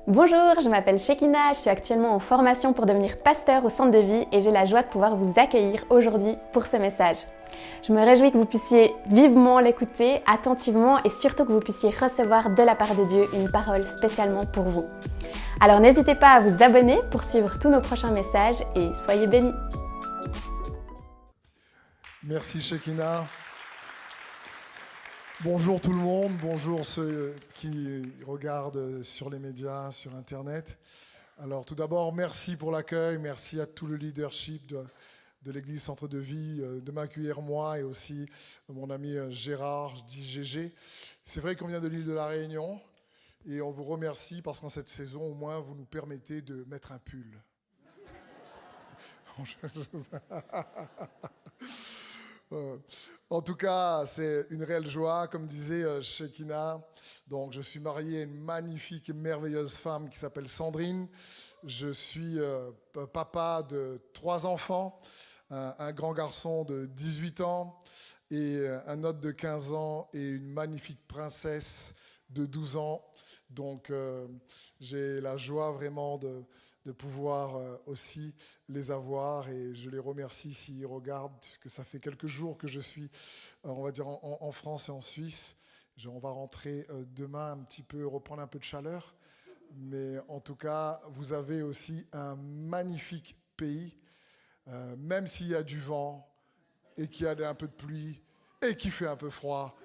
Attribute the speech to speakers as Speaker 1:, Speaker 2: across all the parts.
Speaker 1: Bonjour, je m'appelle Shekina, je suis actuellement en formation pour devenir pasteur au centre de vie et j'ai la joie de pouvoir vous accueillir aujourd'hui pour ce message. Je me réjouis que vous puissiez vivement l'écouter, attentivement et surtout que vous puissiez recevoir de la part de Dieu une parole spécialement pour vous. Alors n'hésitez pas à vous abonner pour suivre tous nos prochains messages et soyez bénis.
Speaker 2: Merci Shekina. Bonjour tout le monde, bonjour ceux qui regardent sur les médias, sur Internet. Alors tout d'abord, merci pour l'accueil, merci à tout le leadership de l'Église Centre de Vie de m'accueillir moi et aussi mon ami Gérard, je dis GG. C'est vrai qu'on vient de l'île de la Réunion et on vous remercie parce qu'en cette saison, au moins, vous nous permettez de mettre un pull. En tout cas, c'est une réelle joie, comme disait Shekina. Donc, je suis marié à une magnifique et merveilleuse femme qui s'appelle Sandrine. Je suis papa de 3 enfants, un grand garçon de 18 ans et un autre de 15 ans et une magnifique princesse de 12 ans. Donc, j'ai la joie vraiment de pouvoir aussi les avoir et je les remercie s'ils regardent puisque ça fait quelques jours que je suis, on va dire, en France et en Suisse. On va rentrer demain un petit peu, reprendre un peu de chaleur, mais en tout cas, vous avez aussi un magnifique pays, même s'il y a du vent et qu'il y a un peu de pluie et qu'il fait un peu froid,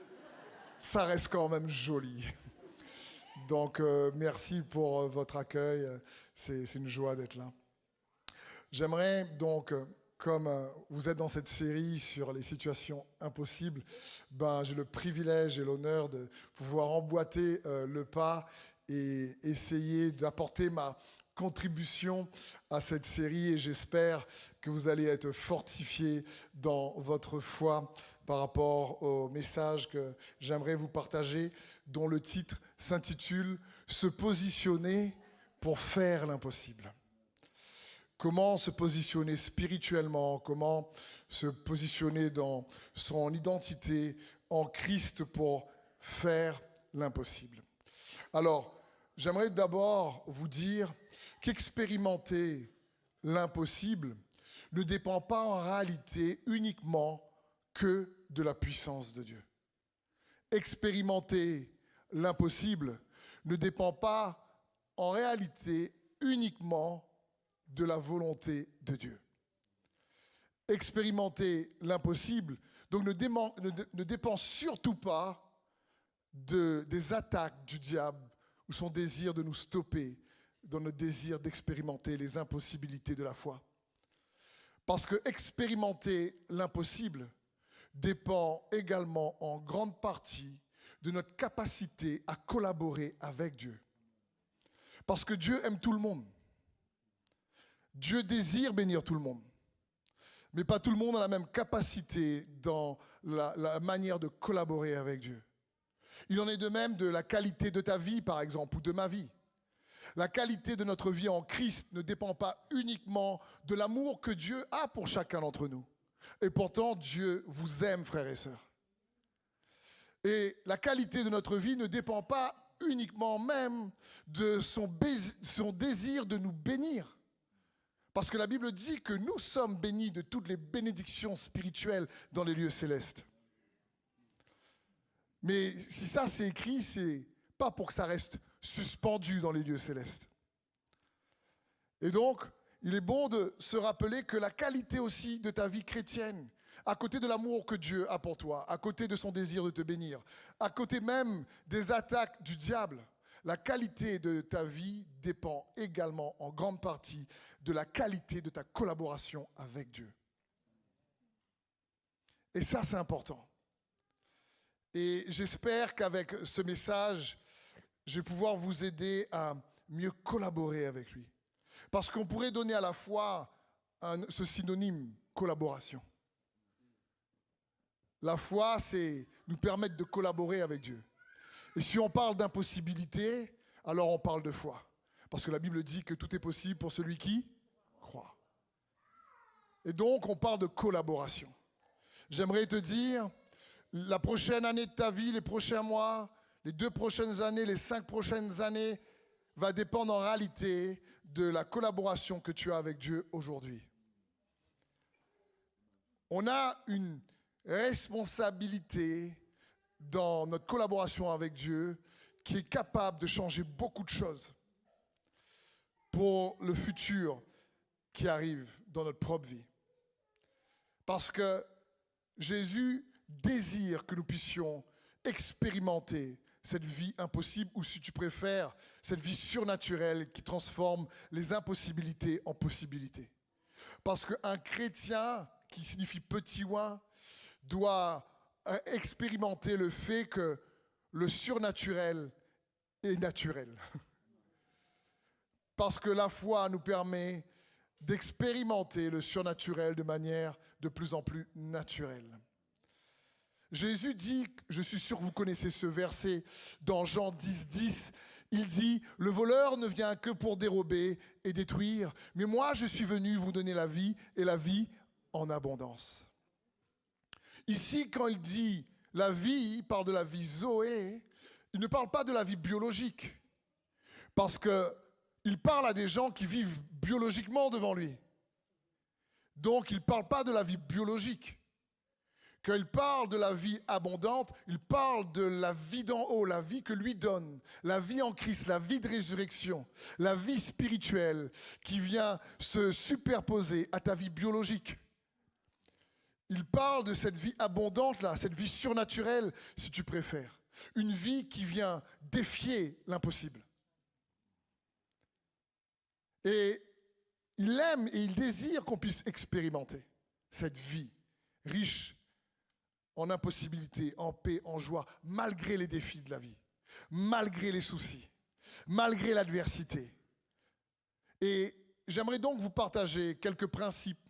Speaker 2: ça reste quand même joli. Donc, merci pour votre accueil. C'est une joie d'être là. J'aimerais donc, comme vous êtes dans cette série sur les situations impossibles, j'ai le privilège et l'honneur de pouvoir emboîter le pas et essayer d'apporter ma contribution à cette série. Et j'espère que vous allez être fortifiés dans votre foi par rapport au message que j'aimerais vous partager, dont le titre s'intitule « Se positionner pour faire l'impossible ». Comment se positionner spirituellement, comment se positionner dans son identité en Christ pour faire l'impossible. Alors, j'aimerais d'abord vous dire qu'expérimenter l'impossible ne dépend pas en réalité uniquement que de la puissance de Dieu. Expérimenter l'impossible ne dépend pas en réalité uniquement de la volonté de Dieu. Expérimenter l'impossible donc ne dépend surtout pas des attaques du diable ou son désir de nous stopper dans notre désir d'expérimenter les impossibilités de la foi. Parce que expérimenter l'impossible dépend également en grande partie de notre capacité à collaborer avec Dieu. Parce que Dieu aime tout le monde. Dieu désire bénir tout le monde. Mais pas tout le monde a la même capacité dans la manière de collaborer avec Dieu. Il en est de même de la qualité de ta vie, par exemple, ou de ma vie. La qualité de notre vie en Christ ne dépend pas uniquement de l'amour que Dieu a pour chacun d'entre nous. Et pourtant, Dieu vous aime, frères et sœurs. Et la qualité de notre vie ne dépend pas uniquement même de son désir de nous bénir. Parce que la Bible dit que nous sommes bénis de toutes les bénédictions spirituelles dans les lieux célestes. Mais si ça c'est écrit, c'est pas pour que ça reste suspendu dans les lieux célestes. Et donc, il est bon de se rappeler que la qualité aussi de ta vie chrétienne, à côté de l'amour que Dieu a pour toi, à côté de son désir de te bénir, à côté même des attaques du diable, la qualité de ta vie dépend également en grande partie de la qualité de ta collaboration avec Dieu. Et ça, c'est important. Et j'espère qu'avec ce message, je vais pouvoir vous aider à mieux collaborer avec lui. Parce qu'on pourrait donner à la fois ce synonyme collaboration. La foi, c'est nous permettre de collaborer avec Dieu. Et si on parle d'impossibilité, alors on parle de foi. Parce que la Bible dit que tout est possible pour celui qui croit. Et donc, on parle de collaboration. J'aimerais te dire, la prochaine année de ta vie, les prochains mois, les 2 prochaines années, les 5 prochaines années, va dépendre en réalité de la collaboration que tu as avec Dieu aujourd'hui. On a une responsabilité dans notre collaboration avec Dieu qui est capable de changer beaucoup de choses pour le futur qui arrive dans notre propre vie. Parce que Jésus désire que nous puissions expérimenter cette vie impossible, ou si tu préfères, cette vie surnaturelle qui transforme les impossibilités en possibilités. Parce qu'un chrétien, qui signifie petit oin, doit expérimenter le fait que le surnaturel est naturel. Parce que la foi nous permet d'expérimenter le surnaturel de manière de plus en plus naturelle. Jésus dit, je suis sûr que vous connaissez ce verset dans Jean 10, 10, il dit, le voleur ne vient que pour dérober et détruire, mais moi je suis venu vous donner la vie et la vie en abondance. Ici, quand il dit la vie, il parle de la vie Zoé, il ne parle pas de la vie biologique, parce qu'il parle à des gens qui vivent biologiquement devant lui. Donc il ne parle pas de la vie biologique. Quand il parle de la vie abondante, il parle de la vie d'en haut, la vie que lui donne, la vie en Christ, la vie de résurrection, la vie spirituelle qui vient se superposer à ta vie biologique. Il parle de cette vie abondante-là, cette vie surnaturelle, si tu préfères. Une vie qui vient défier l'impossible. Et il aime et il désire qu'on puisse expérimenter cette vie riche en impossibilité, en paix, en joie, malgré les défis de la vie, malgré les soucis, malgré l'adversité. Et j'aimerais donc vous partager quelques principes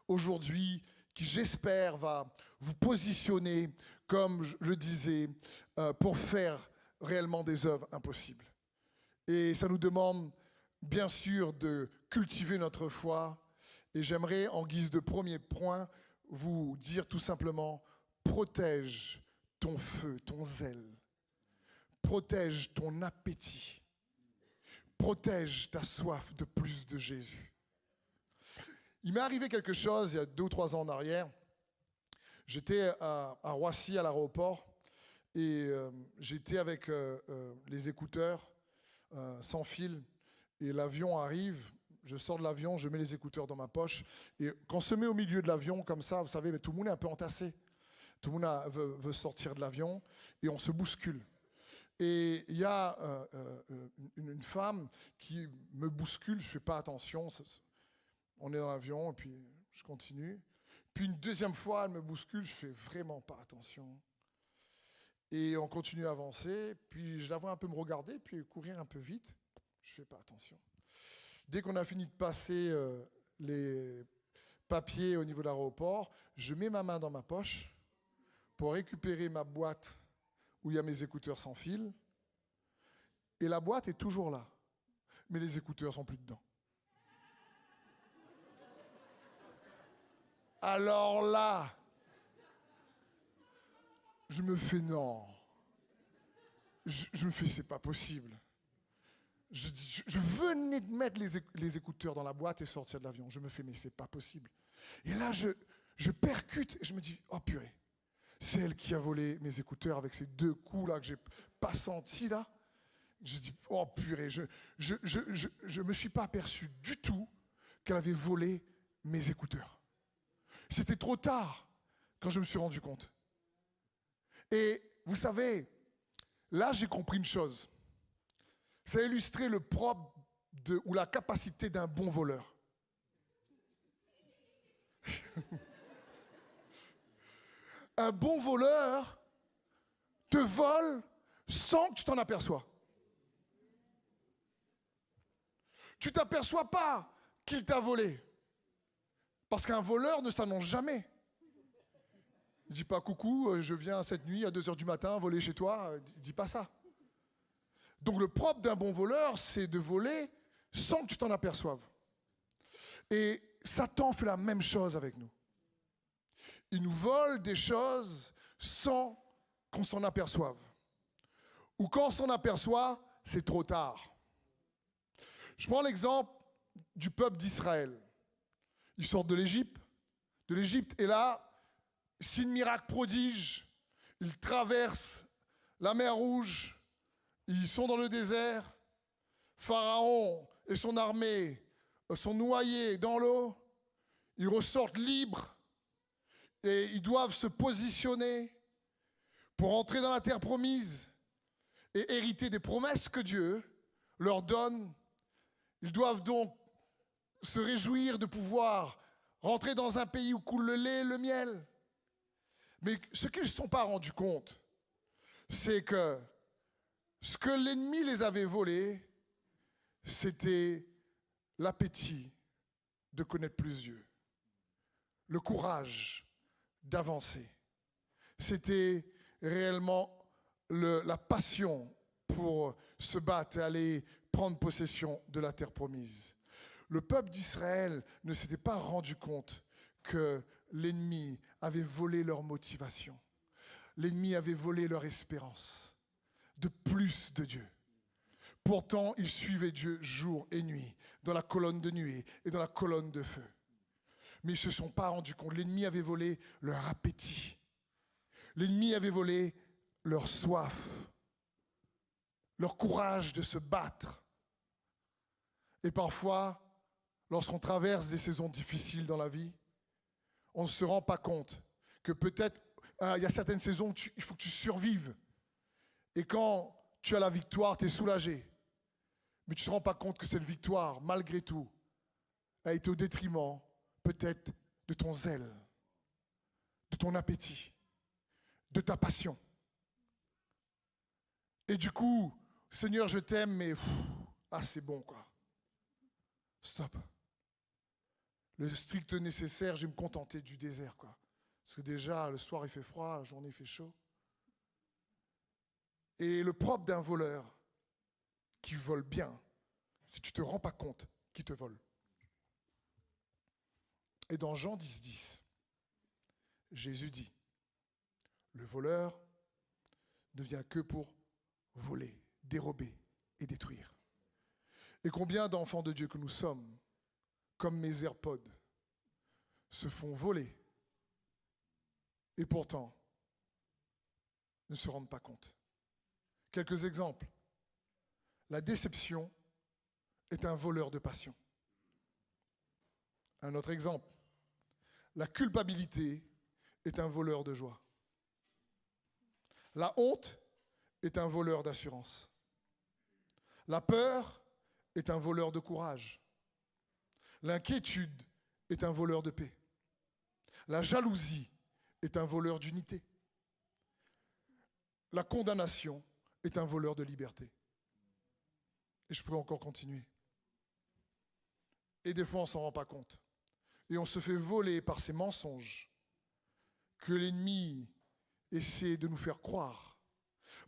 Speaker 2: aujourd'hui qui, j'espère, va vous positionner, comme je le disais, pour faire réellement des œuvres impossibles. Et ça nous demande, bien sûr, de cultiver notre foi. Et j'aimerais, en guise de premier point, vous dire tout simplement, protège ton feu, ton zèle. Protège ton appétit. Protège ta soif de plus de Jésus. Il m'est arrivé quelque chose il y a 2 ou 3 ans en arrière. J'étais à Roissy, à l'aéroport, et j'étais avec les écouteurs sans fil. Et l'avion arrive, je sors de l'avion, je mets les écouteurs dans ma poche. Et quand on se met au milieu de l'avion comme ça, vous savez, tout le monde est un peu entassé. Tout le monde veut sortir de l'avion et on se bouscule. Et il y a une femme qui me bouscule, je ne fais pas attention. On est dans l'avion et puis je continue. Puis une deuxième fois, elle me bouscule, je ne fais vraiment pas attention. Et on continue à avancer. Puis je la vois un peu me regarder, puis courir un peu vite. Je ne fais pas attention. Dès qu'on a fini de passer les papiers au niveau de l'aéroport, je mets ma main dans ma poche pour récupérer ma boîte où il y a mes écouteurs sans fil. Et la boîte est toujours là, mais les écouteurs ne sont plus dedans. Alors là, je me fais non. Je me fais, c'est pas possible. Je venais de mettre les écouteurs dans la boîte et sortir de l'avion. Je me fais, mais c'est pas possible. Et là, je percute et je me dis, oh purée, c'est elle qui a volé mes écouteurs avec ces 2 coups là que j'ai pas sentis là. Je dis, oh purée, je me suis pas aperçu du tout qu'elle avait volé mes écouteurs. C'était trop tard quand je me suis rendu compte. Et vous savez, là j'ai compris une chose. Ça a illustré le propre ou la capacité d'un bon voleur. Un bon voleur te vole sans que tu t'en aperçois. Tu ne t'aperçois pas qu'il t'a volé. Parce qu'un voleur ne s'annonce jamais. Il ne dit pas « Coucou, je viens cette nuit à 2h du matin voler chez toi ». Il ne dit pas ça. Donc le propre d'un bon voleur, c'est de voler sans que tu t'en aperçoives. Et Satan fait la même chose avec nous. Il nous vole des choses sans qu'on s'en aperçoive. Ou quand on s'en aperçoit, c'est trop tard. Je prends l'exemple du peuple d'Israël. Ils sortent de l'Égypte, et là, signe miracle prodige, ils traversent la mer Rouge, ils sont dans le désert, Pharaon et son armée sont noyés dans l'eau, ils ressortent libres et ils doivent se positionner pour entrer dans la terre promise et hériter des promesses que Dieu leur donne. Ils doivent donc se réjouir de pouvoir rentrer dans un pays où coule le lait et le miel. Mais ce qu'ils ne se sont pas rendus compte, c'est que ce que l'ennemi les avait volés, c'était l'appétit de connaître plus Dieu, le courage d'avancer. C'était réellement la passion pour se battre et aller prendre possession de la terre promise. Le peuple d'Israël ne s'était pas rendu compte que l'ennemi avait volé leur motivation. L'ennemi avait volé leur espérance de plus de Dieu. Pourtant, ils suivaient Dieu jour et nuit, dans la colonne de nuée et dans la colonne de feu. Mais ils ne se sont pas rendus compte. L'ennemi avait volé leur appétit. L'ennemi avait volé leur soif, leur courage de se battre. Et parfois, lorsqu'on traverse des saisons difficiles dans la vie, on ne se rend pas compte que peut-être, il y a certaines saisons où il faut que tu survives. Et quand tu as la victoire, tu es soulagé. Mais tu ne te rends pas compte que cette victoire, malgré tout, a été au détriment, peut-être, de ton zèle, de ton appétit, de ta passion. Et du coup, Seigneur, je t'aime, mais c'est bon, quoi. Stop. Le strict nécessaire, je vais me contenter du désert, quoi. Parce que déjà, le soir, il fait froid, la journée, il fait chaud. Et le propre d'un voleur qui vole bien, si tu ne te rends pas compte qu'il te vole. Et dans Jean 10, Jésus dit, le voleur ne vient que pour voler, dérober et détruire. Et combien d'enfants de Dieu que nous sommes, comme mes AirPods, se font voler et pourtant ne se rendent pas compte. Quelques exemples. La déception est un voleur de passion. Un autre exemple. La culpabilité est un voleur de joie. La honte est un voleur d'assurance. La peur est un voleur de courage. L'inquiétude est un voleur de paix. La jalousie est un voleur d'unité. La condamnation est un voleur de liberté. Et je pourrais encore continuer. Et des fois, on ne s'en rend pas compte. Et on se fait voler par ces mensonges que l'ennemi essaie de nous faire croire.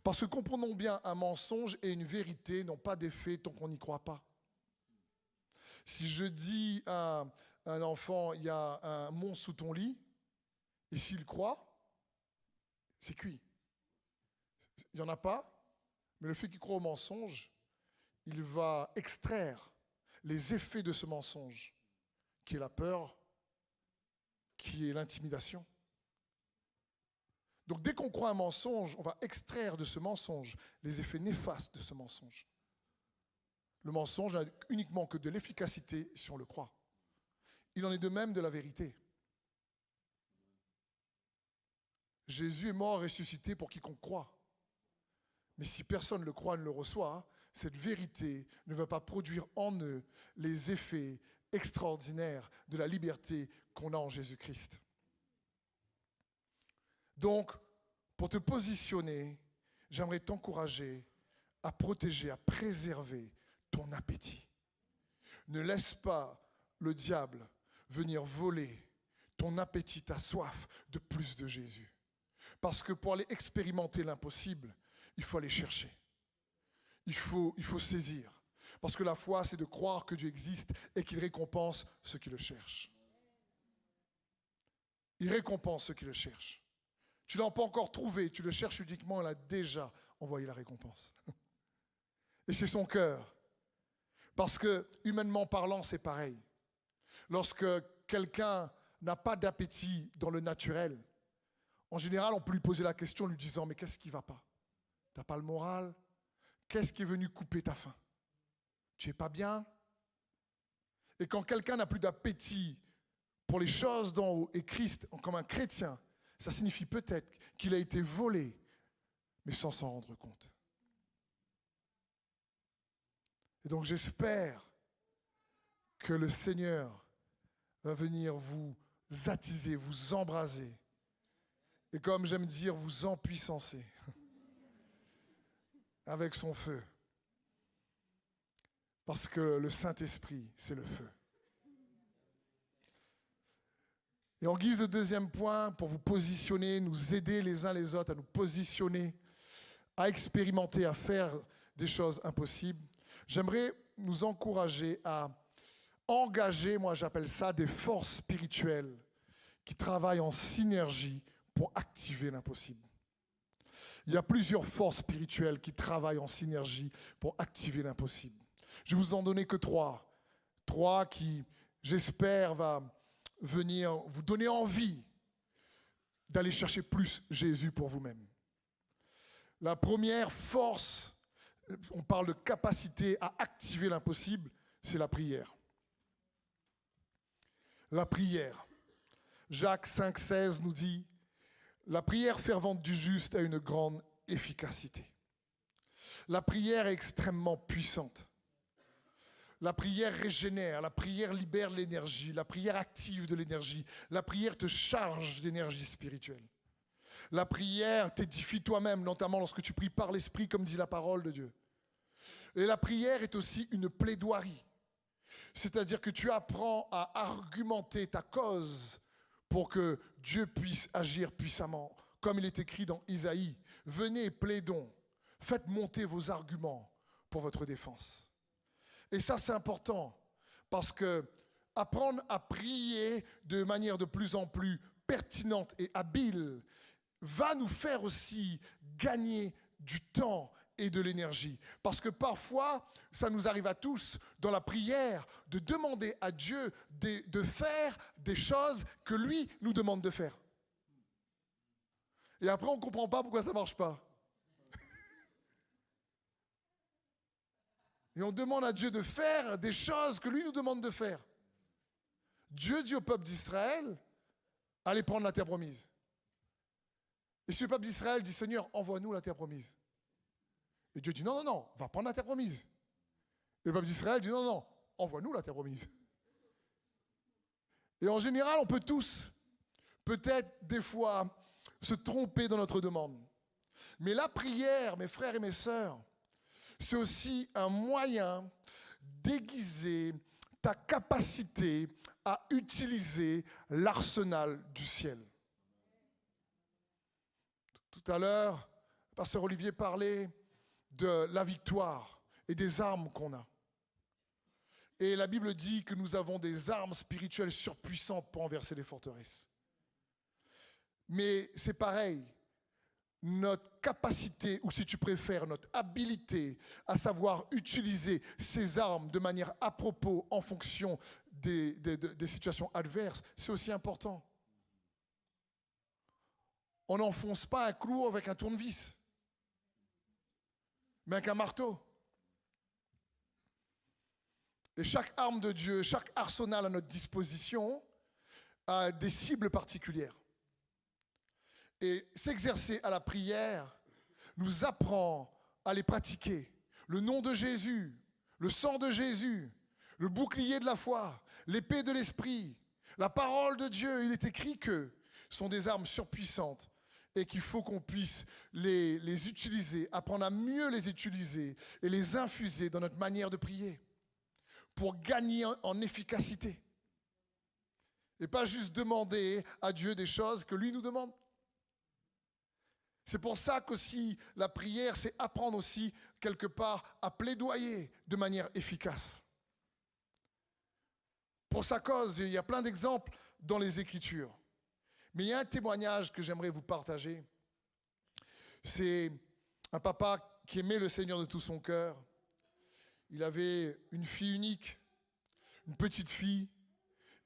Speaker 2: Parce que comprenons bien, un mensonge et une vérité n'ont pas d'effet tant qu'on n'y croit pas. Si je dis à un enfant, il y a un monstre sous ton lit, et s'il croit, c'est cuit. Il n'y en a pas, mais le fait qu'il croit au mensonge, il va extraire les effets de ce mensonge, qui est la peur, qui est l'intimidation. Donc dès qu'on croit un mensonge, on va extraire de ce mensonge les effets néfastes de ce mensonge. Le mensonge n'a uniquement que de l'efficacité si on le croit. Il en est de même de la vérité. Jésus est mort et ressuscité pour quiconque croit. Mais si personne ne le croit, ne le reçoit, cette vérité ne va pas produire en eux les effets extraordinaires de la liberté qu'on a en Jésus-Christ. Donc, pour te positionner, j'aimerais t'encourager à protéger, à préserver ton appétit. Ne laisse pas le diable venir voler ton appétit, ta soif de plus de Jésus. Parce que pour aller expérimenter l'impossible, il faut aller chercher. Il faut saisir. Parce que la foi, c'est de croire que Dieu existe et qu'il récompense ceux qui le cherchent. Il récompense ceux qui le cherchent. Tu ne l'as pas encore trouvé, tu le cherches uniquement, il a déjà envoyé la récompense. Et c'est son cœur. Parce que, humainement parlant, c'est pareil. Lorsque quelqu'un n'a pas d'appétit dans le naturel, en général, on peut lui poser la question en lui disant « Mais qu'est-ce qui ne va pas? Tu n'as pas le moral? Qu'est-ce qui est venu couper ta faim? Tu n'es pas bien ?» Et quand quelqu'un n'a plus d'appétit pour les choses d'en haut et Christ, comme un chrétien, ça signifie peut-être qu'il a été volé, mais sans s'en rendre compte. Et donc j'espère que le Seigneur va venir vous attiser, vous embraser, et comme j'aime dire, vous empuissancer avec son feu. Parce que le Saint-Esprit, c'est le feu. Et en guise de deuxième point, pour vous positionner, nous aider les uns les autres à nous positionner, à expérimenter, à faire des choses impossibles, j'aimerais nous encourager à engager, moi j'appelle ça des forces spirituelles qui travaillent en synergie pour activer l'impossible. Il y a plusieurs forces spirituelles qui travaillent en synergie pour activer l'impossible. Je ne vais vous en donner que trois. Trois qui, j'espère, va venir vous donner envie d'aller chercher plus Jésus pour vous-même. La première force, on parle de capacité à activer l'impossible, c'est la prière. La prière. Jacques 5,16 nous dit « La prière fervente du juste a une grande efficacité. » La prière est extrêmement puissante. La prière régénère, la prière libère l'énergie, la prière active de l'énergie, la prière te charge d'énergie spirituelle. La prière t'édifie toi-même, notamment lorsque tu pries par l'Esprit, comme dit la parole de Dieu. Et la prière est aussi une plaidoirie. C'est-à-dire que tu apprends à argumenter ta cause pour que Dieu puisse agir puissamment. Comme il est écrit dans Isaïe, « Venez, plaidons, faites monter vos arguments pour votre défense. » Et ça, c'est important, parce que apprendre à prier de manière de plus en plus pertinente et habile va nous faire aussi gagner du temps et de l'énergie. Parce que parfois, ça nous arrive à tous, dans la prière, de demander à Dieu de faire des choses que lui nous demande de faire. Et après, on ne comprend pas pourquoi ça ne marche pas. Et on demande à Dieu de faire des choses que lui nous demande de faire. Dieu dit au peuple d'Israël, allez prendre la terre promise. Et si le peuple d'Israël dit, Seigneur, envoie-nous la terre promise. Et Dieu dit, non, non, non, va prendre la terre promise. Et le peuple d'Israël dit, non, non, envoie-nous la terre promise. Et en général, on peut tous, peut-être des fois, se tromper dans notre demande. Mais la prière, mes frères et mes sœurs, c'est aussi un moyen d'aiguiser ta capacité à utiliser l'arsenal du ciel. Tout à l'heure, Pasteur Olivier parlait de la victoire et des armes qu'on a. Et la Bible dit que nous avons des armes spirituelles surpuissantes pour renverser les forteresses. Mais c'est pareil. Notre capacité, ou si tu préfères, notre habilité à savoir utiliser ces armes de manière à propos en fonction des situations adverses, c'est aussi important. On n'enfonce pas un clou avec un tournevis, mais avec un marteau. Et chaque arme de Dieu, chaque arsenal à notre disposition a des cibles particulières. Et s'exercer à la prière nous apprend à les pratiquer. Le nom de Jésus, le sang de Jésus, le bouclier de la foi, l'épée de l'esprit, la parole de Dieu, il est écrit que sont des armes surpuissantes et qu'il faut qu'on puisse les utiliser, apprendre à mieux les utiliser et les infuser dans notre manière de prier pour gagner en efficacité. Et pas juste demander à Dieu des choses que lui nous demande. C'est pour ça qu'aussi la prière, c'est apprendre aussi quelque part à plaidoyer de manière efficace. Pour sa cause, il y a plein d'exemples dans les Écritures. Mais il y a un témoignage que j'aimerais vous partager. C'est un papa qui aimait le Seigneur de tout son cœur. il avait une fille unique, une petite fille,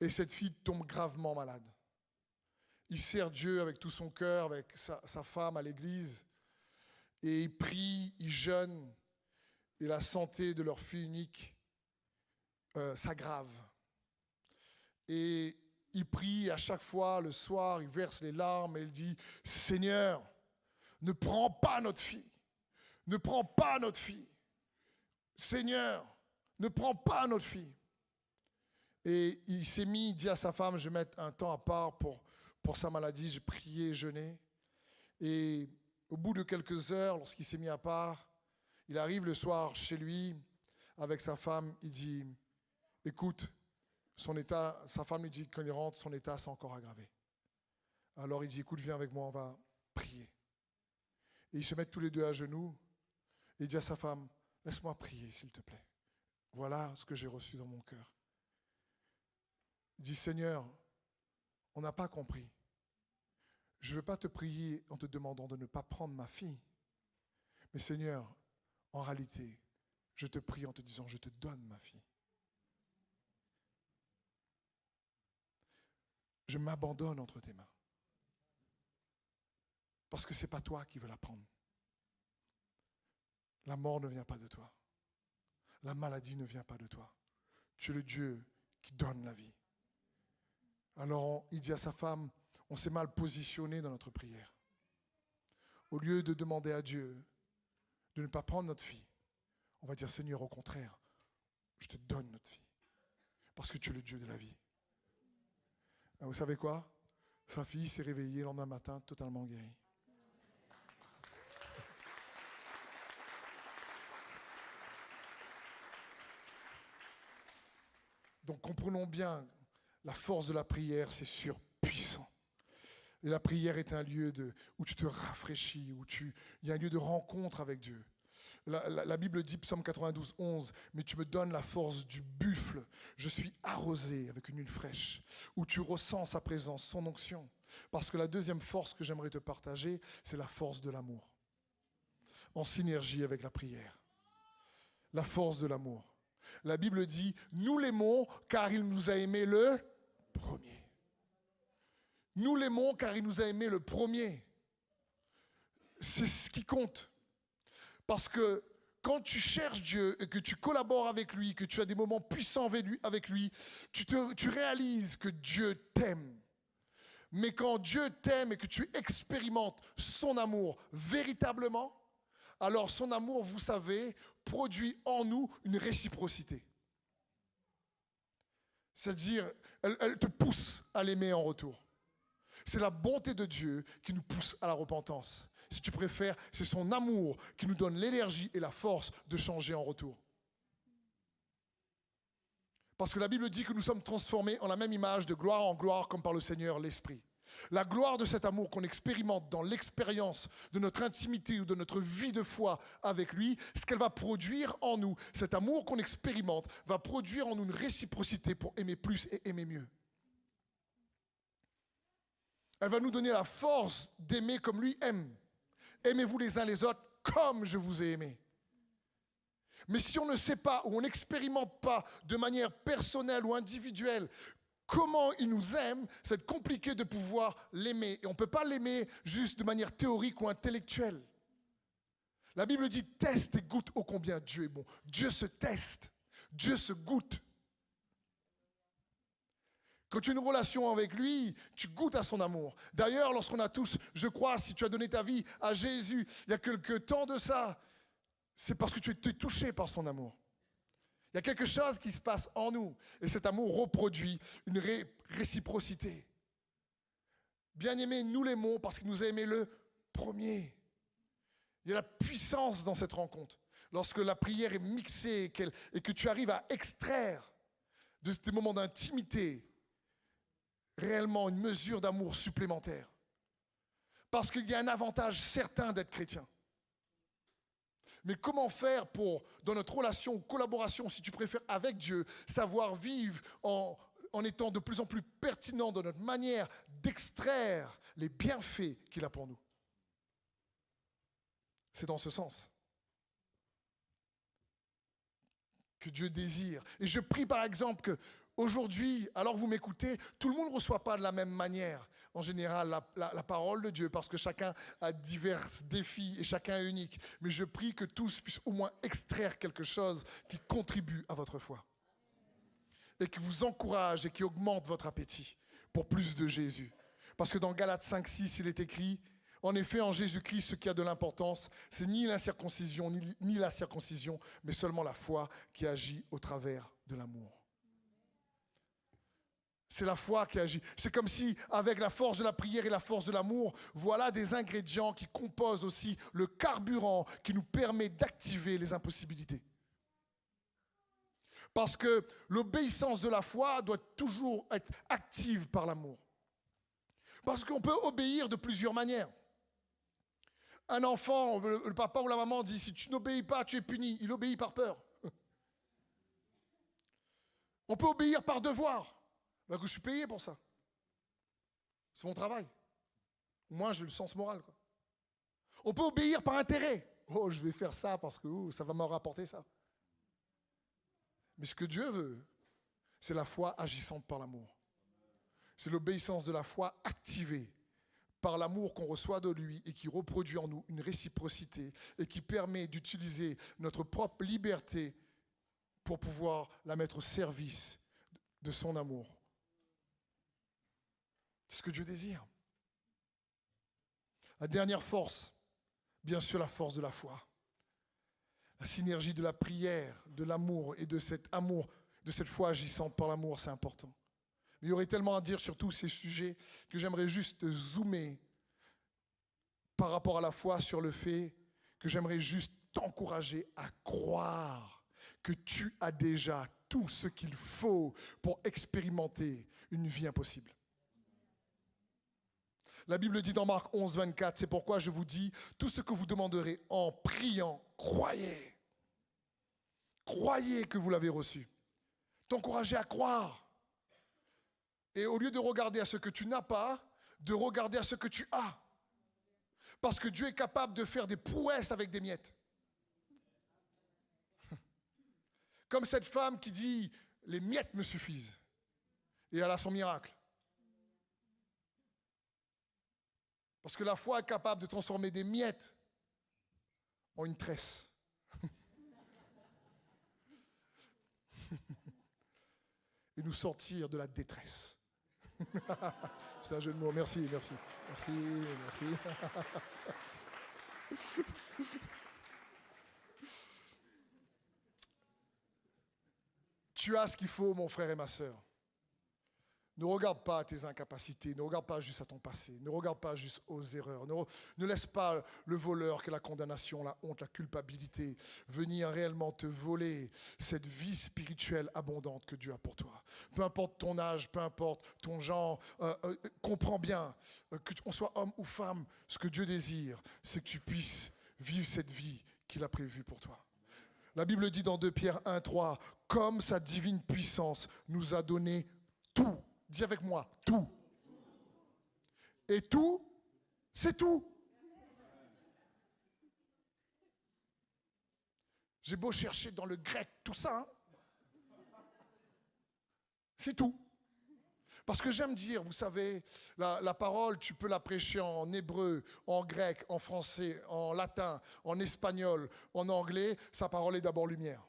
Speaker 2: et cette fille tombe gravement malade. Il sert Dieu avec tout son cœur, avec sa femme à l'église, et il prie, il jeûne, et la santé de leur fille unique s'aggrave. Et il prie à chaque fois, le soir, il verse les larmes et il dit « Seigneur, ne prends pas notre fille, ne prends pas notre fille. Seigneur, ne prends pas notre fille. » Et il s'est mis, il dit à sa femme « Je vais mettre un temps à part pour sa maladie. » J'ai prié, jeûné. Et au bout de quelques heures, lorsqu'il s'est mis à part, il arrive le soir chez lui avec sa femme. Il dit « Écoute, son état, sa femme lui dit quand il rentre, son état s'est encore aggravé. Alors il dit, écoute, viens avec moi, on va prier. Et ils se mettent tous les deux à genoux. Et il dit à sa femme, laisse-moi prier, s'il te plaît. Voilà ce que j'ai reçu dans mon cœur. Il dit, Seigneur, on n'a pas compris. Je ne veux pas te prier en te demandant de ne pas prendre ma fille. Mais Seigneur, en réalité, je te prie en te disant, je te donne ma fille. Je m'abandonne entre tes mains. Parce que ce n'est pas toi qui veux la prendre. La mort ne vient pas de toi. La maladie ne vient pas de toi. Tu es le Dieu qui donne la vie. Alors il dit à sa femme, on s'est mal positionné dans notre prière. Au lieu de demander à Dieu de ne pas prendre notre fille, on va dire, Seigneur, au contraire, je te donne notre fille. Parce que tu es le Dieu de la vie. Et vous savez quoi? Sa fille s'est réveillée le lendemain matin totalement guérie. Donc comprenons bien, la force de la prière, c'est surpuissant. Et la prière est un lieu où tu te rafraîchis, il y a un lieu de rencontre avec Dieu. La Bible dit, Psaume 92, 11, « Mais tu me donnes la force du buffle, je suis arrosé avec une huile fraîche, où tu ressens sa présence, son onction. » Parce que la deuxième force que j'aimerais te partager, c'est la force de l'amour, en synergie avec la prière. La force de l'amour. La Bible dit, nous l'aimons car il nous a aimés le premier. Nous l'aimons car il nous a aimés le premier. C'est ce qui compte. Parce que quand tu cherches Dieu et que tu collabores avec lui, que tu as des moments puissants avec lui, tu réalises que Dieu t'aime. Mais quand Dieu t'aime et que tu expérimentes son amour véritablement, alors son amour, vous savez, produit en nous une réciprocité. C'est-à-dire, elle te pousse à l'aimer en retour. C'est la bonté de Dieu qui nous pousse à la repentance. Si tu préfères, c'est son amour qui nous donne l'énergie et la force de changer en retour. Parce que la Bible dit que nous sommes transformés en la même image de gloire en gloire comme par le Seigneur l'Esprit. La gloire de cet amour qu'on expérimente dans l'expérience de notre intimité ou de notre vie de foi avec lui, ce qu'elle va produire en nous, cet amour qu'on expérimente, va produire en nous une réciprocité pour aimer plus et aimer mieux. Elle va nous donner la force d'aimer comme lui aime. Aimez-vous les uns les autres comme je vous ai aimé. Mais si on ne sait pas ou on n'expérimente pas de manière personnelle ou individuelle comment il nous aime, c'est compliqué de pouvoir l'aimer. Et on ne peut pas l'aimer juste de manière théorique ou intellectuelle. La Bible dit teste et goûte ô combien Dieu est bon. Dieu se teste, Dieu se goûte. Quand tu as une relation avec lui, tu goûtes à son amour. D'ailleurs, lorsqu'on a tous, je crois, si tu as donné ta vie à Jésus il y a quelque temps de ça, c'est parce que tu es touché par son amour. Il y a quelque chose qui se passe en nous et cet amour reproduit une réciprocité. Bien-aimé, nous l'aimons parce qu'il nous a aimé le premier. Il y a la puissance dans cette rencontre. Lorsque la prière est mixée et que tu arrives à extraire de tes moments d'intimité réellement une mesure d'amour supplémentaire. Parce qu'il y a un avantage certain d'être chrétien. Mais comment faire pour, dans notre relation ou collaboration, si tu préfères, avec Dieu, savoir vivre en étant de plus en plus pertinent dans notre manière d'extraire les bienfaits qu'il a pour nous? C'est dans ce sens. que Dieu désire. Et je prie par exemple que aujourd'hui, alors vous m'écoutez, tout le monde ne reçoit pas de la même manière, en général, la parole de Dieu, parce que chacun a divers défis et chacun est unique. Mais je prie que tous puissent au moins extraire quelque chose qui contribue à votre foi et qui vous encourage et qui augmente votre appétit pour plus de Jésus. Parce que dans Galates 5:6, il est écrit, en effet, en Jésus-Christ, ce qui a de l'importance, c'est ni l'incirconcision, ni la circoncision, mais seulement la foi qui agit au travers de l'amour. C'est la foi qui agit. C'est comme si, avec la force de la prière et la force de l'amour, voilà des ingrédients qui composent aussi le carburant qui nous permet d'activer les impossibilités. Parce que l'obéissance de la foi doit toujours être active par l'amour. Parce qu'on peut obéir de plusieurs manières. Un enfant, le papa ou la maman dit, si tu n'obéis pas, tu es puni. Il obéit par peur. On peut obéir par devoir. Ben, je suis payé pour ça. C'est mon travail. Moi, j'ai le sens moral, quoi. On peut obéir par intérêt. Oh, je vais faire ça parce que ça va me rapporter ça. Mais ce que Dieu veut, c'est la foi agissante par l'amour. C'est l'obéissance de la foi activée par l'amour qu'on reçoit de lui et qui reproduit en nous une réciprocité et qui permet d'utiliser notre propre liberté pour pouvoir la mettre au service de son amour. C'est ce que Dieu désire. La dernière force, bien sûr la force de la foi. La synergie de la prière, de l'amour et de cet amour, de cette foi agissante par l'amour, c'est important. Mais il y aurait tellement à dire sur tous ces sujets que j'aimerais juste zoomer par rapport à la foi sur le fait que j'aimerais juste t'encourager à croire que tu as déjà tout ce qu'il faut pour expérimenter une vie impossible. La Bible dit dans Marc 11, 24, c'est pourquoi je vous dis, tout ce que vous demanderez en priant, croyez. Croyez que vous l'avez reçu. T'encourager à croire. Et au lieu de regarder à ce que tu n'as pas, de regarder à ce que tu as. Parce que Dieu est capable de faire des prouesses avec des miettes. Comme cette femme qui dit, les miettes me suffisent. Et elle a son miracle. Parce que la foi est capable de transformer des miettes en une tresse. Et nous sortir de la détresse. C'est un jeu de mots. Merci, merci. Merci, merci. Tu as ce qu'il faut, mon frère et ma sœur. Ne regarde pas à tes incapacités, ne regarde pas juste à ton passé, ne regarde pas juste aux erreurs, ne laisse pas le voleur qui est la condamnation, la honte, la culpabilité venir réellement te voler cette vie spirituelle abondante que Dieu a pour toi. Peu importe ton âge, peu importe ton genre, comprends bien que qu'on soit homme ou femme, ce que Dieu désire, c'est que tu puisses vivre cette vie qu'il a prévue pour toi. La Bible dit dans 2 Pierre 1, 3, comme sa divine puissance nous a donné tout. Dis avec moi, tout. Et tout, c'est tout. J'ai beau chercher dans le grec tout ça, c'est tout. Parce que j'aime dire, vous savez, la parole, tu peux la prêcher en hébreu, en grec, en français, en latin, en espagnol, en anglais. Sa parole est d'abord lumière.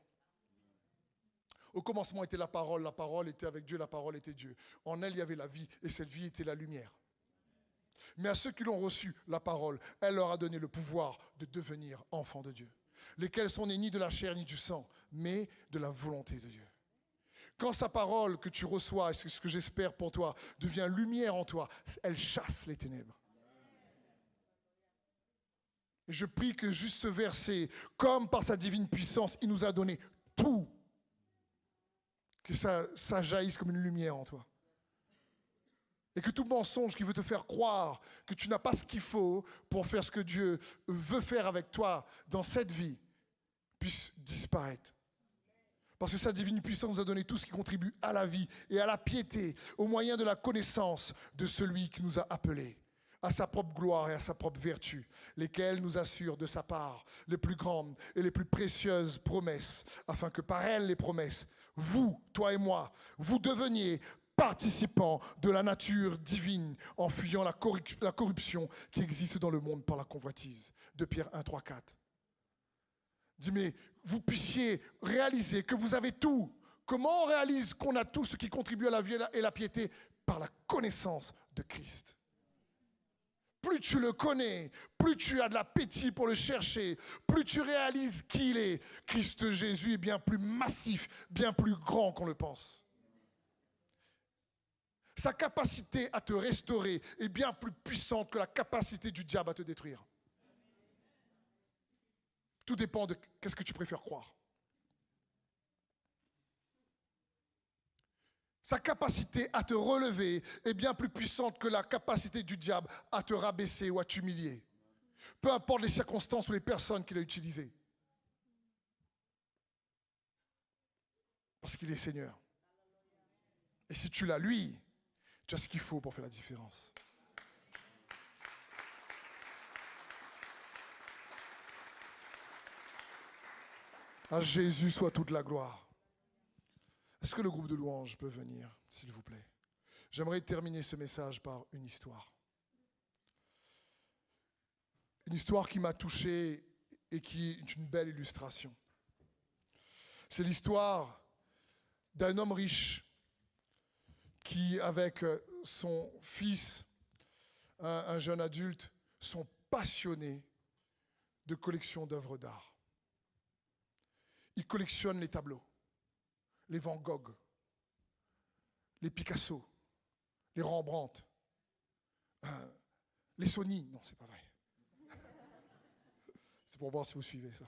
Speaker 2: Au commencement était la parole était avec Dieu, la parole était Dieu. En elle, il y avait la vie, et cette vie était la lumière. Mais à ceux qui l'ont reçu, la parole, elle leur a donné le pouvoir de devenir enfants de Dieu, lesquels sont nés ni de la chair ni du sang, mais de la volonté de Dieu. Quand sa parole que tu reçois, et c'est ce que j'espère pour toi, devient lumière en toi, elle chasse les ténèbres. Et je prie que juste ce verset, comme par sa divine puissance, il nous a donné tout, que ça jaillisse comme une lumière en toi. Et que tout mensonge qui veut te faire croire que tu n'as pas ce qu'il faut pour faire ce que Dieu veut faire avec toi dans cette vie puisse disparaître. Parce que sa divine puissance nous a donné tout ce qui contribue à la vie et à la piété au moyen de la connaissance de celui qui nous a appelés à sa propre gloire et à sa propre vertu, lesquelles nous assurent de sa part les plus grandes et les plus précieuses promesses, afin que par elles les promesses, vous, toi et moi, vous deveniez participants de la nature divine en fuyant la corruption qui existe dans le monde par la convoitise. 2 Pierre 1, 3, 4. Dis, mais vous puissiez réaliser que vous avez tout. Comment on réalise qu'on a tout ce qui contribue à la vie et la piété? Par la connaissance de Christ. Plus tu le connais, plus tu as de l'appétit pour le chercher, plus tu réalises qui il est. Christ Jésus est bien plus massif, bien plus grand qu'on le pense. Sa capacité à te restaurer est bien plus puissante que la capacité du diable à te détruire. Tout dépend de qu'est-ce que tu préfères croire. Sa capacité à te relever est bien plus puissante que la capacité du diable à te rabaisser ou à t'humilier. Peu importe les circonstances ou les personnes qu'il a utilisées. Parce qu'il est Seigneur. Et si tu l'as, lui, tu as ce qu'il faut pour faire la différence. À Jésus soit toute la gloire. Est-ce que le groupe de louanges peut venir, s'il vous plaît? J'aimerais terminer ce message par une histoire. Une histoire qui m'a touché et qui est une belle illustration. C'est l'histoire d'un homme riche qui, avec son fils, un jeune adulte, sont passionnés de collection d'œuvres d'art. Ils collectionnent les tableaux, les Van Gogh, les Picasso, les Rembrandt, les Sony. Non, c'est pas vrai. C'est pour voir si vous suivez ça.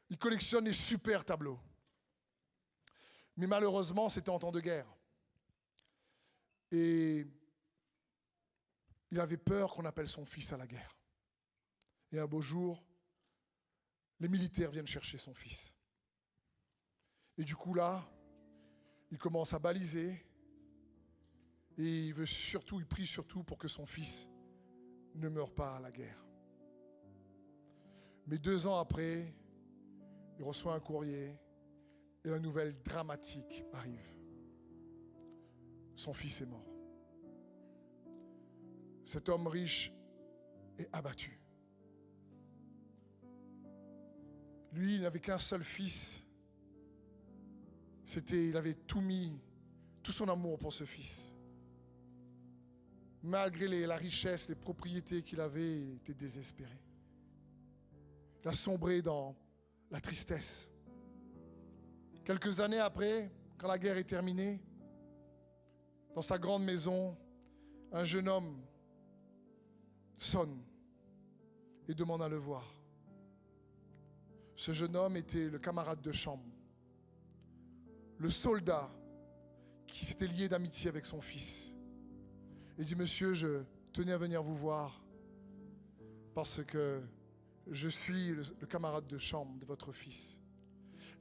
Speaker 2: Ils collectionnent les super tableaux. Mais malheureusement, c'était en temps de guerre. Et il avait peur qu'on appelle son fils à la guerre. Et un beau jour, les militaires viennent chercher son fils. Et du coup là, il commence à baliser et il prie surtout pour que son fils ne meure pas à la guerre. Mais 2 ans après, il reçoit un courrier et la nouvelle dramatique arrive. Son fils est mort. Cet homme riche est abattu. Lui, il n'avait qu'un seul fils. Il avait tout mis, tout son amour pour ce fils. Malgré la richesse, les propriétés qu'il avait, il était désespéré. Il a sombré dans la tristesse. Quelques années après, quand la guerre est terminée, dans sa grande maison, un jeune homme sonne et demande à le voir. Ce jeune homme était le camarade de chambre, le soldat qui s'était lié d'amitié avec son fils. Il dit, monsieur, je tenais à venir vous voir parce que je suis le camarade de chambre de votre fils.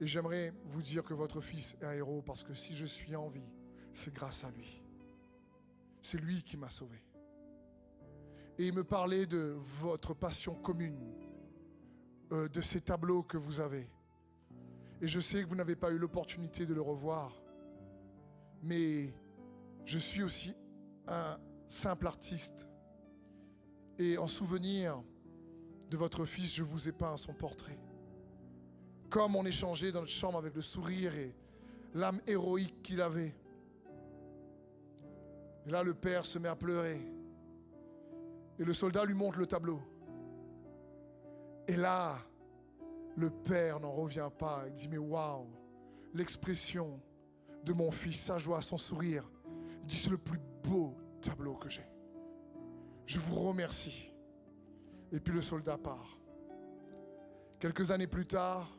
Speaker 2: Et j'aimerais vous dire que votre fils est un héros parce que si je suis en vie, c'est grâce à lui. C'est lui qui m'a sauvé. Et il me parlait de votre passion commune, de ces tableaux que vous avez. Et je sais que vous n'avez pas eu l'opportunité de le revoir, mais je suis aussi un simple artiste. Et en souvenir de votre fils, je vous ai peint son portrait. Comme on échangeait dans notre chambre avec le sourire et l'âme héroïque qu'il avait. Et là, le père se met à pleurer. Et le soldat lui montre le tableau. Et là, le père n'en revient pas. Il dit, mais waouh, l'expression de mon fils, sa joie, son sourire. Il dit, c'est le plus beau tableau que j'ai. Je vous remercie. Et puis le soldat part. Quelques années plus tard,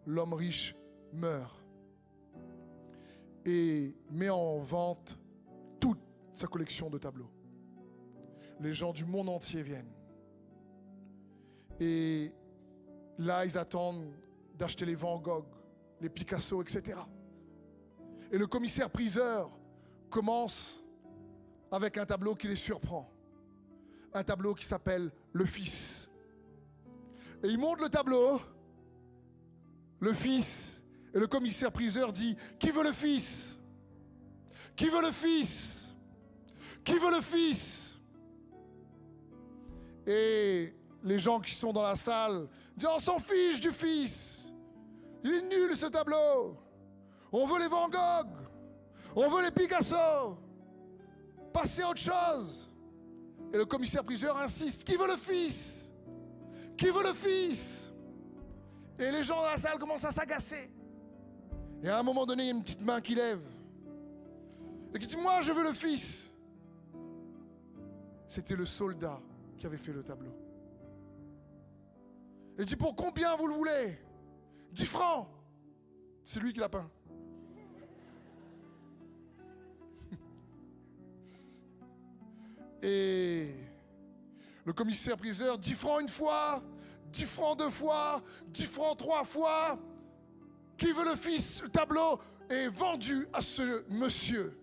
Speaker 2: l'homme riche meurt et met en vente toute sa collection de tableaux. Les gens du monde entier viennent. Et là, ils attendent d'acheter les Van Gogh, les Picasso, etc. Et le commissaire-priseur commence avec un tableau qui les surprend. Un tableau qui s'appelle le Fils. Et il montre le tableau, le Fils, et le commissaire-priseur dit « Qui veut le Fils? Qui veut le Fils? Qui veut le Fils ?» Et les gens qui sont dans la salle disent « On s'en fiche du Fils. Il est nul ce tableau. On veut les Van Gogh. On veut les Picasso. Passez à autre chose. » Et le commissaire-priseur insiste « Qui veut le Fils? Qui veut le Fils ?» Et les gens dans la salle commencent à s'agacer. Et à un moment donné, il y a une petite main qui lève et qui dit « Moi, je veux le Fils. » C'était le soldat qui avait fait le tableau. Il dit « Pour combien vous le voulez? 10 francs. » C'est lui qui l'a peint. Et le commissaire-priseur, 10 francs une fois, 10 francs 2 fois, 10 francs 3 fois. Qui veut le Fils? Le tableau est vendu à ce monsieur.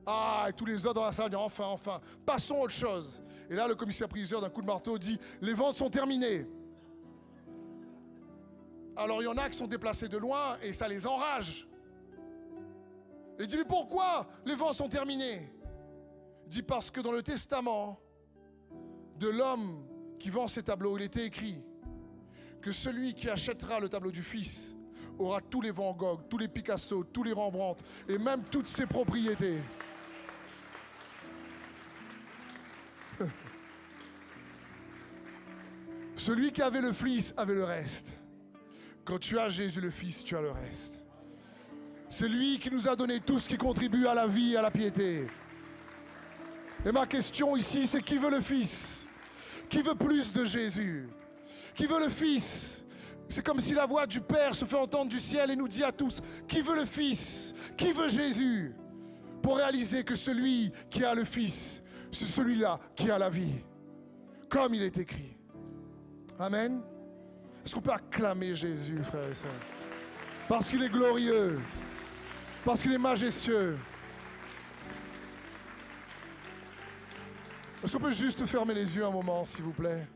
Speaker 2: Ah, et tous les autres dans la salle disent enfin, passons à autre chose. Et là, le commissaire-priseur, d'un coup de marteau, dit les ventes sont terminées. Alors il y en a qui sont déplacés de loin et ça les enrage. Il dit mais pourquoi les ventes sont terminées? Il dit parce que dans le testament de l'homme qui vend ces tableaux, il était écrit que celui qui achètera le tableau du Fils aura tous les Van Gogh, tous les Picasso, tous les Rembrandt et même toutes ses propriétés. Celui qui avait le Fils avait le reste. Quand tu as Jésus le Fils, tu as le reste. C'est lui qui nous a donné tout ce qui contribue à la vie et à la piété. Et ma question ici, c'est qui veut le Fils? Qui veut plus de Jésus? Qui veut le Fils? C'est comme si la voix du Père se fait entendre du ciel et nous dit à tous, qui veut le Fils? Qui veut Jésus? Pour réaliser que celui qui a le Fils, c'est celui-là qui a la vie. Comme il est écrit. Amen. Est-ce qu'on peut acclamer Jésus, frères et sœurs? Parce qu'il est glorieux. Parce qu'il est majestueux. Est-ce qu'on peut juste fermer les yeux un moment, s'il vous plaît?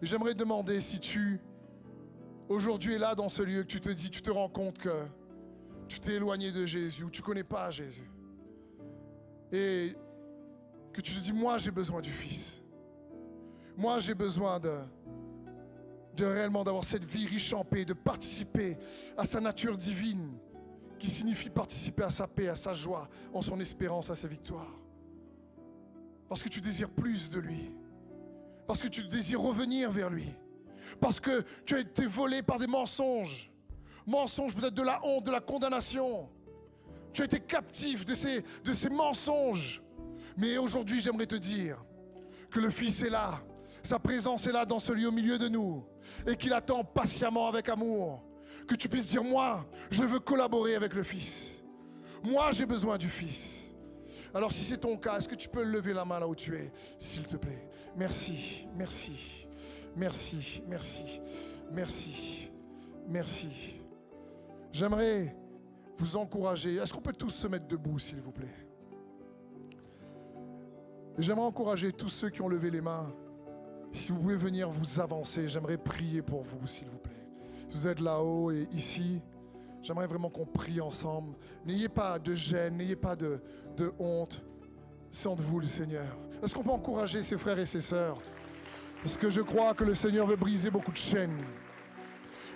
Speaker 2: Et j'aimerais te demander si tu, aujourd'hui, es là dans ce lieu, que tu te dis, tu te rends compte que tu t'es éloigné de Jésus, ou tu ne connais pas Jésus. Et que tu te dis, moi, j'ai besoin du Fils. Moi, j'ai besoin de réellement d'avoir cette vie riche en paix, de participer à sa nature divine, qui signifie participer à sa paix, à sa joie, en son espérance, à sa victoire. Parce que tu désires plus de lui. Parce que tu désires revenir vers lui. Parce que tu as été volé par des mensonges. Mensonges peut-être de la honte, de la condamnation. Tu as été captif de ces mensonges. Mais aujourd'hui, j'aimerais te dire que le Fils est là. Sa présence est là dans ce lieu au milieu de nous. Et qu'il attend patiemment avec amour. Que tu puisses dire, moi, je veux collaborer avec le Fils. Moi, j'ai besoin du Fils. Alors si c'est ton cas, est-ce que tu peux lever la main là où tu es, s'il te plaît? Merci, merci, merci, merci, merci, merci. J'aimerais vous encourager. Est-ce qu'on peut tous se mettre debout, s'il vous plaît? J'aimerais encourager tous ceux qui ont levé les mains. Si vous pouvez venir vous avancer, j'aimerais prier pour vous, s'il vous plaît. Si vous êtes là-haut et ici, j'aimerais vraiment qu'on prie ensemble. N'ayez pas de gêne, n'ayez pas de honte. C'est entre vous le Seigneur. Est-ce qu'on peut encourager ses frères et ses sœurs? Parce que je crois que le Seigneur veut briser beaucoup de chaînes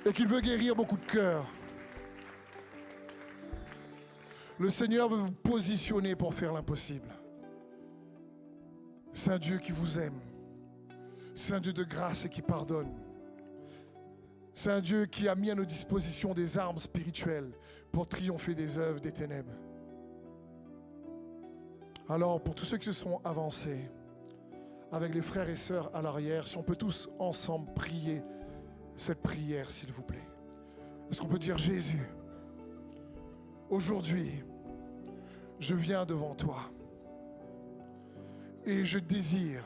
Speaker 2: et qu'il veut guérir beaucoup de cœurs. Le Seigneur veut vous positionner pour faire l'impossible. C'est un Dieu qui vous aime. C'est un Dieu de grâce et qui pardonne. C'est un Dieu qui a mis à nos dispositions des armes spirituelles pour triompher des œuvres des ténèbres. Alors, pour tous ceux qui se sont avancés, avec les frères et sœurs à l'arrière, si on peut tous ensemble prier cette prière, s'il vous plaît. Est-ce qu'on peut dire, Jésus, aujourd'hui, je viens devant toi et je désire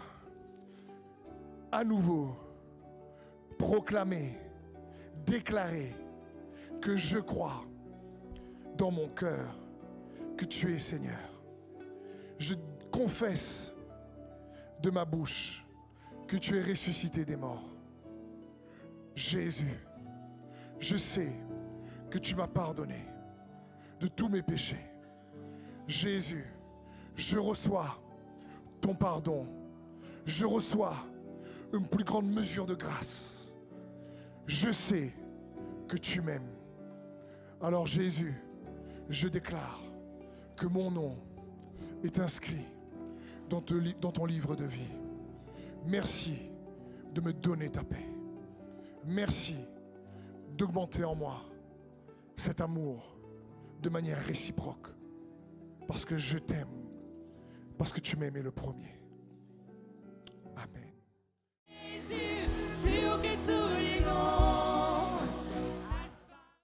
Speaker 2: à nouveau proclamer, déclarer que je crois dans mon cœur que tu es Seigneur. Je confesse de ma bouche que tu es ressuscité des morts. Jésus, je sais que tu m'as pardonné de tous mes péchés. Jésus, je reçois ton pardon. Je reçois une plus grande mesure de grâce. Je sais que tu m'aimes. Alors Jésus, je déclare que mon nom est inscrit dans ton livre de vie. Merci de me donner ta paix. Merci d'augmenter en moi cet amour de manière réciproque. Parce que je t'aime. Parce que tu m'as aimé le premier. Amen.
Speaker 3: Plus haut que tout.